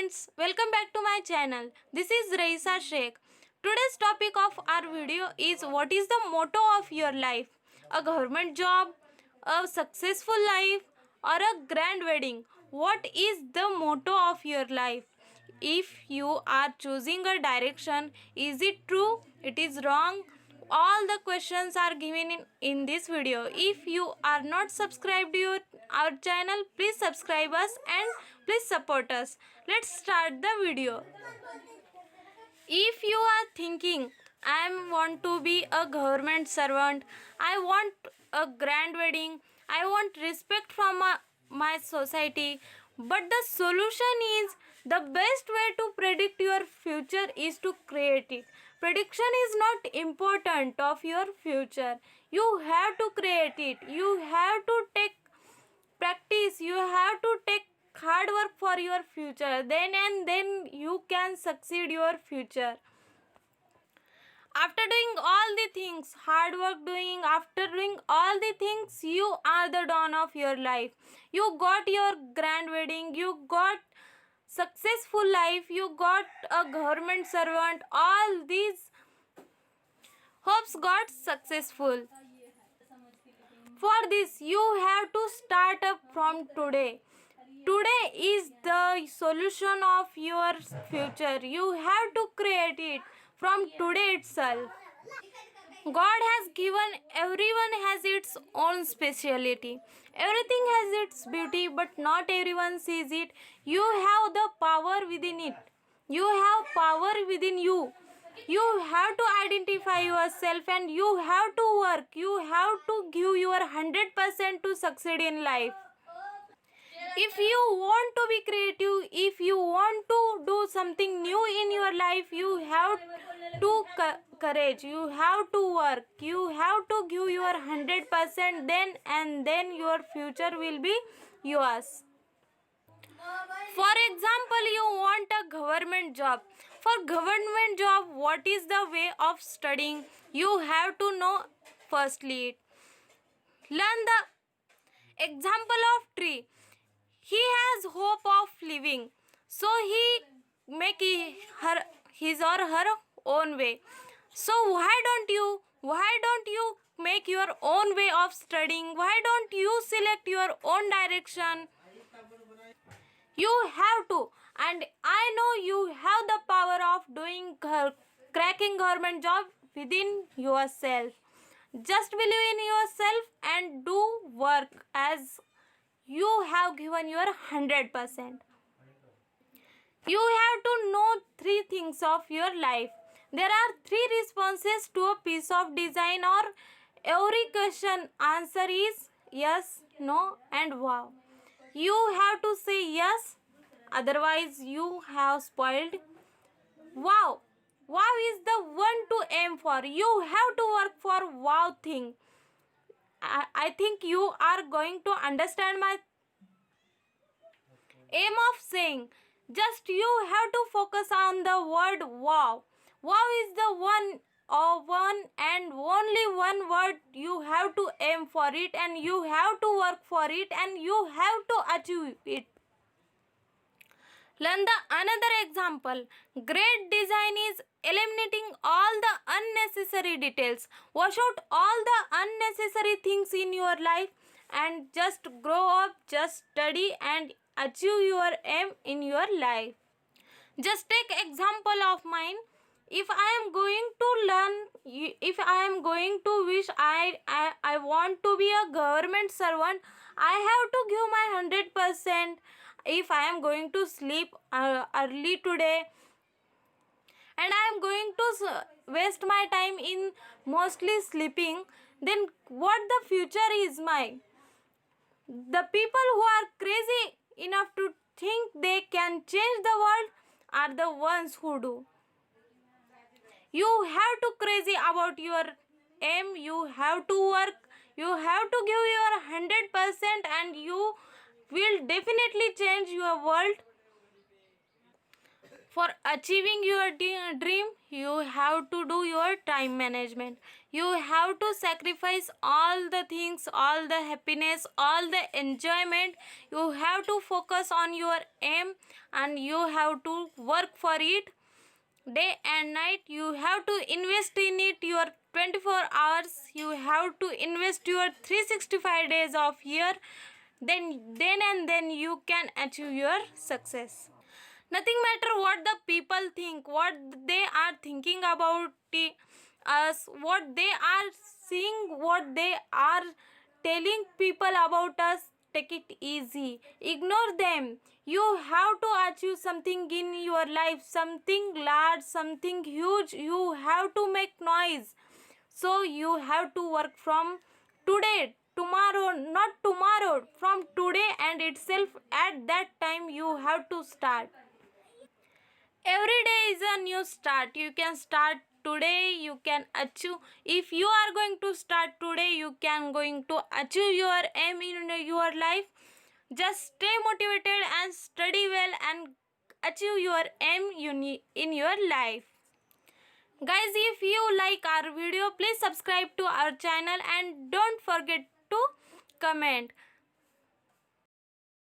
friends, welcome back to my channel. This is Raisa Sheikh. Today's topic of our video is what is the motto of your life? A government job, a successful life, or a grand wedding? What is the motto of your life? If you are choosing a direction, is it true? It is wrong? All the questions are given in this video. If you are not subscribed to our channel, please subscribe us and please support us. Let's start the video. If you are thinking, I want to be a government servant, I want a grand wedding, I want respect from my society, but the solution is the best way to predict your future is to create it. Prediction is not important of your future. You have to create it. You have to take practice. You have to take hard work for your future. Then you can succeed your future. After doing all the things, hard work doing, after doing all the things, you are the dawn of your life. You got your grand wedding, you got successful life, you got a government servant, all these hopes got successful. For this, you have to start up from today. Today is the solution of your future. You have to create it from today itself. God has given everyone has its own speciality. Everything has its beauty, but not everyone sees it. You have the power within it. You have power within you. You have to identify yourself and you have to work. You have to give your 100% to succeed in life. If you want to be creative, if you want to do something new in your life, you have to courage, you have to work, you have to give your 100%, then your future will be yours. For example, you want a government job. For government job, what is the way of studying? You have to know firstly. Learn the example of tree. He has hope of living, so he make his or her own way. So why don't you make your own way of studying? Why don't you select your own direction? You have to, and I know you have the power of doing cracking government job within yourself. Just believe in yourself and do work as you have given your 100%. You have to know three things of your life. There are three responses to a piece of design, or every question answer is yes, no and wow. You have to say yes, otherwise you have spoiled. Wow. Wow is the one to aim for. You have to work for wow thing. I think you are going to understand my aim of saying. Just you have to focus on the word wow. Wow is the one and only one word. You have to aim for it and you have to work for it and you have to achieve it. Learn the another example. Great design is eliminating all the unnecessary details. Wash out all the unnecessary things in your life and just grow up, just study and achieve your aim in your life. Just take example of mine. If I am going to learn, if I am going to wish I want to be a government servant, I have to give my 100%. If I am going to sleep early today and I am going to waste my time in mostly sleeping, then what the future is my? The people who are crazy enough to think they can change the world are the ones who do. You have to crazy about your aim, you have to work, you have to give your 100% and you will definitely change your world. For achieving your dream, you have to do your time management. You have to sacrifice all the things, all the happiness, all the enjoyment. You have to focus on your aim and you have to work for it day and night. You have to invest in it your 24 hours. You have to invest your 365 days of year. Then you can achieve your success. Nothing matter what the people think, what they are thinking about us, what they are seeing, what they are telling people about us. Take it easy, ignore them. You have to achieve something in your life, something large, something huge. You have to make noise. So you have to work from today, tomorrow, not tomorrow, from today and itself. At that time you have to start. Every day is a new start. You can start today. You can achieve. If you are going to start today, you can going to achieve your aim in your life. Just stay motivated and study well and achieve your aim in your life. Guys, if you like our video, please subscribe to our channel and don't forget to comment.